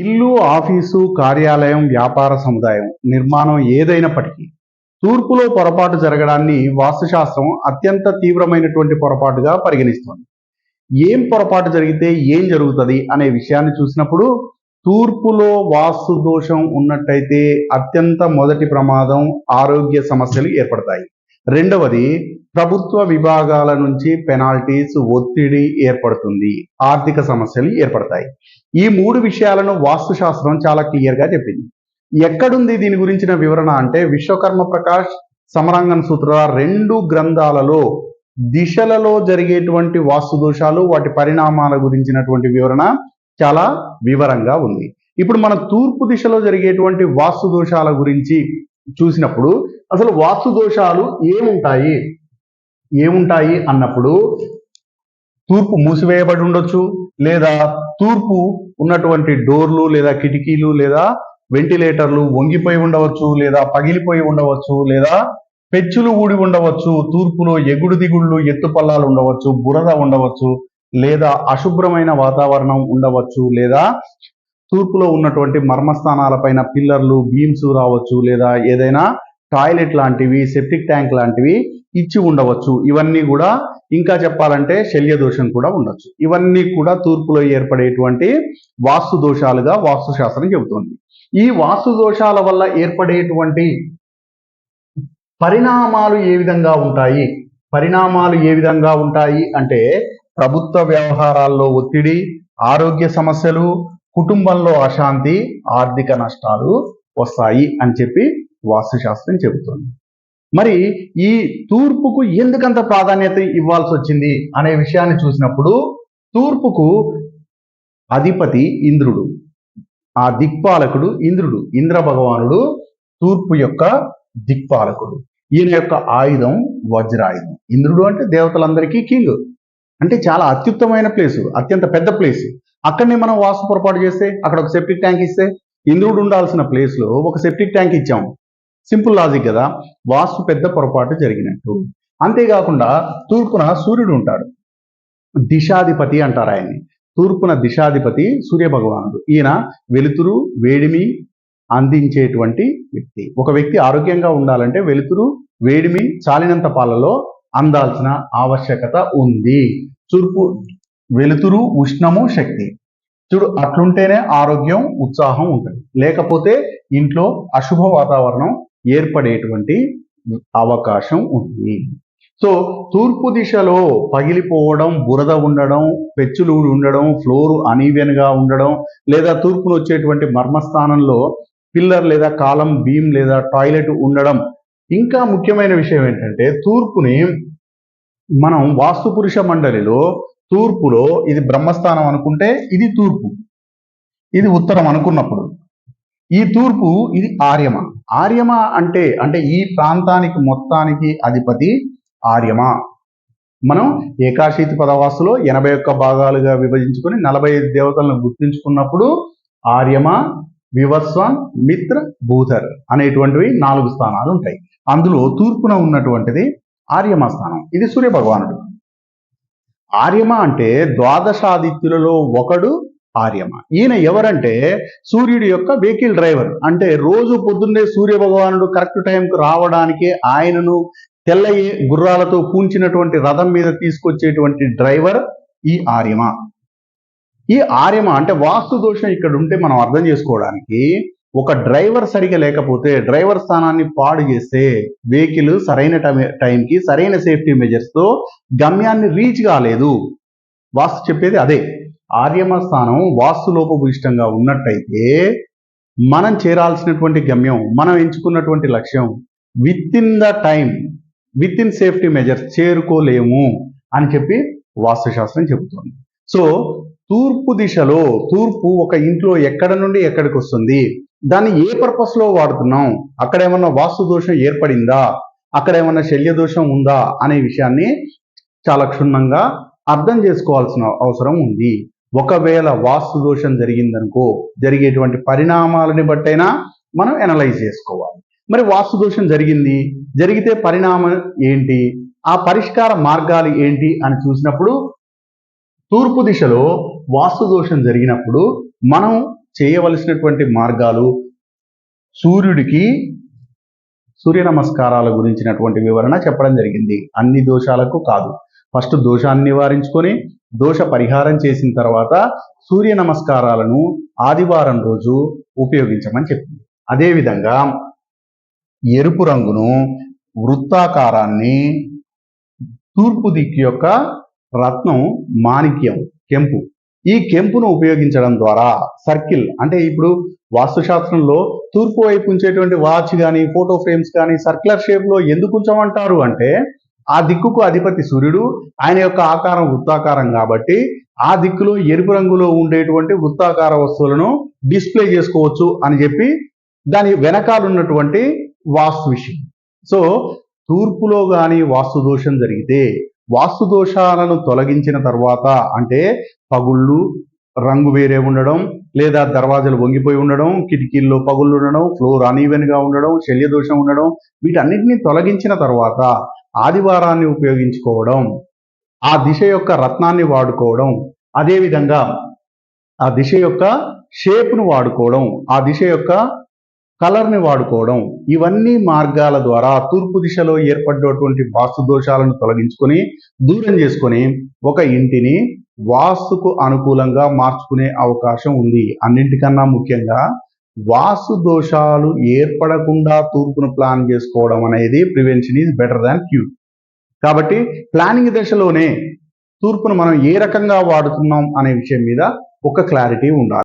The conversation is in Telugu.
ఇల్లు, ఆఫీసు, కార్యాలయం, వ్యాపార సముదాయం నిర్మాణం ఏదైనప్పటికీ తూర్పులో పొరపాటు జరగడాన్ని వాస్తుశాస్త్రం అత్యంత తీవ్రమైనటువంటి పొరపాటుగా పరిగణిస్తుంది. ఏం పొరపాటు జరిగితే ఏం జరుగుతుంది అనే విషయాన్ని చూసినప్పుడు తూర్పులో వాస్తు దోషం ఉన్నట్టయితే అత్యంత మొదటి ప్రమాదం ఆరోగ్య సమస్యలు ఏర్పడతాయి. రెండవది, ప్రభుత్వ విభాగాల నుంచి పెనాల్టీస్, ఒత్తిడి ఏర్పడుతుంది, ఆర్థిక సమస్యలు ఏర్పడతాయి. ఈ మూడు విషయాలను వాస్తుశాస్త్రం చాలా క్లియర్గా చెప్పింది. ఎక్కడుంది దీని గురించిన వివరణ అంటే విశ్వకర్మ ప్రకాష్, సమరాంగణ సూత్ర 2 గ్రంథాలలో దిశలలో జరిగేటువంటి వాస్తు దోషాలు, వాటి పరిణామాల గురించినటువంటి వివరణ చాలా వివరంగా ఉంది. ఇప్పుడు మనం తూర్పు దిశలో జరిగేటువంటి వాస్తు దోషాల గురించి చూసినప్పుడు అసలు వాస్తు దోషాలు ఏముంటాయి అన్నప్పుడు తూర్పు మూసివేయబడి ఉండొచ్చు, లేదా తూర్పు ఉన్నటువంటి డోర్లు లేదా కిటికీలు లేదా వెంటిలేటర్లు వంగిపోయి ఉండవచ్చు, లేదా పగిలిపోయి ఉండవచ్చు, లేదా పెచ్చులు ఊడి ఉండవచ్చు, తూర్పులో ఎగుడు దిగుళ్ళు, ఎత్తుపల్లాలు ఉండవచ్చు, బురద ఉండవచ్చు, లేదా అశుభ్రమైన వాతావరణం ఉండవచ్చు, లేదా తూర్పులో ఉన్నటువంటి మర్మస్థానాలపైన పిల్లర్లు, బీమ్స్ రావచ్చు, లేదా ఏదైనా టాయిలెట్ లాంటివి, సెప్టిక్ ట్యాంక్ లాంటివి ఇచ్చి ఉండవచ్చు. ఇవన్నీ కూడా, ఇంకా చెప్పాలంటే శల్య దోషం కూడా ఉండొచ్చు. ఇవన్నీ కూడా తూర్పులో ఏర్పడేటువంటి వాస్తు దోషాలుగా వాస్తుశాస్త్రం చెబుతుంది. ఈ వాస్తు దోషాల వల్ల ఏర్పడేటువంటి పరిణామాలు ఏ విధంగా ఉంటాయి అంటే ప్రభుత్వ వ్యవహారాల్లో ఒత్తిడి, ఆరోగ్య సమస్యలు, కుటుంబంలో అశాంతి, ఆర్థిక నష్టాలు వస్తాయి అని చెప్పి వాస్తుశాస్త్రం చెబుతుంది. మరి ఈ తూర్పుకు ఎందుకంత ప్రాధాన్యత ఇవ్వాల్సి వచ్చింది అనే విషయాన్ని చూసినప్పుడు తూర్పుకు అధిపతి ఇంద్రుడు, ఆ దిక్పాలకుడు ఇంద్రుడు, ఇంద్ర భగవానుడు తూర్పు యొక్క దిక్పాలకుడు. ఈయన యొక్క ఆయుధం వజ్రాయుధం. ఇంద్రుడు అంటే దేవతలందరికీ కింగ్, అంటే చాలా అత్యుత్తమైన ప్లేసు, అత్యంత పెద్ద ప్లేస్. అక్కడనే మనం వాస్తు పొరపాటు చేస్తే, అక్కడ ఒక సెప్టిక్ ట్యాంక్ ఇస్తే, ఇంద్రుడు ఉండాల్సిన ప్లేస్లో ఒక సెప్టిక్ ట్యాంక్ ఇచ్చాము. సింపుల్ లాజిక్ కదా, వాస్తు పెద్ద పొరపాటు జరిగినట్టు. అంతేకాకుండా తూర్పున సూర్యుడు ఉంటాడు, దిశాధిపతి అంటారు ఆయన్ని. తూర్పున దిశాధిపతి సూర్య భగవానుడు. ఈయన వెలుతురు, వేడిమి అందించేటువంటి వ్యక్తి. ఒక వ్యక్తి ఆరోగ్యంగా ఉండాలంటే వెలుతురు, వేడిమి చాలినంత పాలలో అందాల్సిన ఆవశ్యకత ఉంది. తూర్పు వెలుతురు, ఉష్ణము, శక్తి చూడు, అట్లుంటేనే ఆరోగ్యం, ఉత్సాహం ఉంటుంది. లేకపోతే ఇంట్లో అశుభ వాతావరణం ఏర్పడేటువంటి అవకాశం ఉంది. సో తూర్పు దిశలో పగిలిపోవడం, బురద ఉండడం, పెచ్చులు ఉండడం, ఫ్లోర్ అనీవెన్గా ఉండడం, లేదా తూర్పును వచ్చేటువంటి మర్మస్థానంలో పిల్లర్ లేదా కాలం, బీమ్ లేదా టాయిలెట్ ఉండడం. ఇంకా ముఖ్యమైన విషయం ఏంటంటే తూర్పుని మనం వాస్తు పురుష మండలిలో తూర్పులో ఇది బ్రహ్మస్థానం అనుకుంటే ఇది తూర్పు, ఇది ఉత్తరం అనుకున్నప్పుడు ఈ తూర్పు ఇది ఆర్యమ. ఆర్యమ అంటే ఈ ప్రాంతానికి మొత్తానికి అధిపతి ఆర్యమ. మనం ఏకాశీతి పదవాస్తులో 81 భాగాలుగా విభజించుకొని 45 దేవతలను గుర్తించుకున్నప్పుడు ఆర్యమ, వివస్వాన్, మిత్ర, భూధర్ అనేటువంటివి 4 స్థానాలు ఉంటాయి. అందులో తూర్పున ఉన్నటువంటిది ఆర్యమ స్థానం. ఇది సూర్య భగవానుడు. ఆర్యమ అంటే ద్వాదశాదిత్యులలో ఒకడు ఆర్యమ. ఈయన ఎవరంటే సూర్యుడి యొక్క వెహికల్ డ్రైవర్. అంటే రోజు పొద్దున్నే సూర్య భగవానుడు కరెక్ట్ టైంకు రావడానికి ఆయనను తెల్ల గుర్రాలతో పూంచినటువంటి రథం మీద తీసుకొచ్చేటువంటి డ్రైవర్ ఈ ఆర్యమ. ఈ ఆర్యమ అంటే వాస్తు దోషం ఇక్కడ ఉంటే మనం అర్థం చేసుకోవడానికి, ఒక డ్రైవర్ సరిగా లేకపోతే, డ్రైవర్ స్థానాన్ని పాడు చేస్తే వెహికల్ సరైన టైంకి సరైన సేఫ్టీ మెజర్స్తో గమ్యాన్ని రీచ్ కాలేదు. వాస్తు చెప్పేది అదే. ఆర్యమ స్థానం వాస్తు లోపభూయిష్టంగా ఉన్నట్టయితే మనం చేరాల్సినటువంటి గమ్యం, మనం ఎంచుకున్నటువంటి లక్ష్యం విత్ ఇన్ సేఫ్టీ మెజర్స్ చేరుకోలేము అని చెప్పి వాస్తుశాస్త్రం చెబుతుంది. సో తూర్పు దిశలో, తూర్పు ఒక ఇంట్లో ఎక్కడ నుండి ఎక్కడికి వస్తుంది, దాన్ని ఏ పర్పస్ లో వాడుతున్నాం, అక్కడ ఏమన్నా వాస్తు దోషం ఏర్పడిందా, అక్కడ ఏమన్నా శల్య దోషం ఉందా అనే విషయాన్ని చాలా క్షుణ్ణంగా అర్థం చేసుకోవాల్సిన అవసరం ఉంది. ఒకవేళ వాస్తు దోషం జరిగిందనుకో, జరిగేటువంటి పరిణామాలని బట్టైనా మనం ఎనలైజ్ చేసుకోవాలి. మరి వాస్తు దోషం జరిగితే పరిణామం ఏంటి, ఆ పరిష్కార మార్గాలు ఏంటి అని చూసినప్పుడు తూర్పు దిశలో వాస్తు దోషం జరిగినప్పుడు మనం చేయవలసినటువంటి మార్గాలు, సూర్య నమస్కారాల గురించినటువంటి వివరణ చెప్పడం జరిగింది. అన్ని దోషాలకు కాదు, ఫస్ట్ దోషాన్ని నివారించుకొని దోష పరిహారం చేసిన తర్వాత సూర్య నమస్కారాలను ఆదివారం రోజు ఉపయోగించమని చెప్పింది. అదేవిధంగా ఎరుపు రంగును, వృత్తాకారాన్ని, తూర్పు దిక్కు యొక్క రత్నం మాణిక్యం, కెంపు, ఈ కెంపును ఉపయోగించడం ద్వారా సర్కిల్ అంటే ఇప్పుడు వాస్తుశాస్త్రంలో తూర్పు వైపు ఉంచేటువంటి వాచ్ కానీ ఫోటో ఫ్రేమ్స్ కానీ సర్క్యులర్ షేప్ లో ఎందుకు ఉంచమంటారు అంటే ఆ దిక్కుకు అధిపతి సూర్యుడు, ఆయన యొక్క ఆకారం వృత్తాకారం కాబట్టి ఆ దిక్కులో ఎరుపు రంగులో ఉండేటువంటి వృత్తాకార వస్తువులను డిస్ప్లే చేసుకోవచ్చు అని చెప్పి దాని వెనకాల ఉన్నటువంటి వాస్తు విషయం. సో తూర్పులో కానీ వాస్తు దోషం జరిగితే వాస్తు దోషాలను తొలగించిన తర్వాత అంటే పగుళ్ళు, రంగు వేరే ఉండడం, లేదా దర్వాజాలు వంగిపోయి ఉండడం, కిటికీల్లో పగుళ్ళు ఉండడం, ఫ్లోర్ అన్ఈవెన్ గా ఉండడం, శల్య దోషం ఉండడం, వీటన్నిటిని తొలగించిన తర్వాత ఆదివారాన్ని ఉపయోగించుకోవడం, ఆ దిశ యొక్క రత్నాన్ని వాడుకోవడం, అదేవిధంగా ఆ దిశ యొక్క షేప్ను వాడుకోవడం, ఆ దిశ యొక్క కలర్ని వాడుకోవడం, ఇవన్నీ మార్గాల ద్వారా తూర్పు దిశలో ఏర్పడినటువంటి వాస్తు దోషాలను తొలగించుకొని దూరం చేసుకొని ఒక ఇంటిని వాస్తుకు అనుకూలంగా మార్చుకునే అవకాశం ఉంది. అన్నింటికన్నా ముఖ్యంగా వాస్తు దోషాలు ఏర్పడకుండా తూర్పును ప్లాన్ చేసుకోవడం అనేది prevention is better than cure. కాబట్టి ప్లానింగ్ దశలోనే తూర్పును మనం ఏ రకంగా వాడుతున్నాం అనే విషయం మీద ఒక క్లారిటీ ఉండాలి.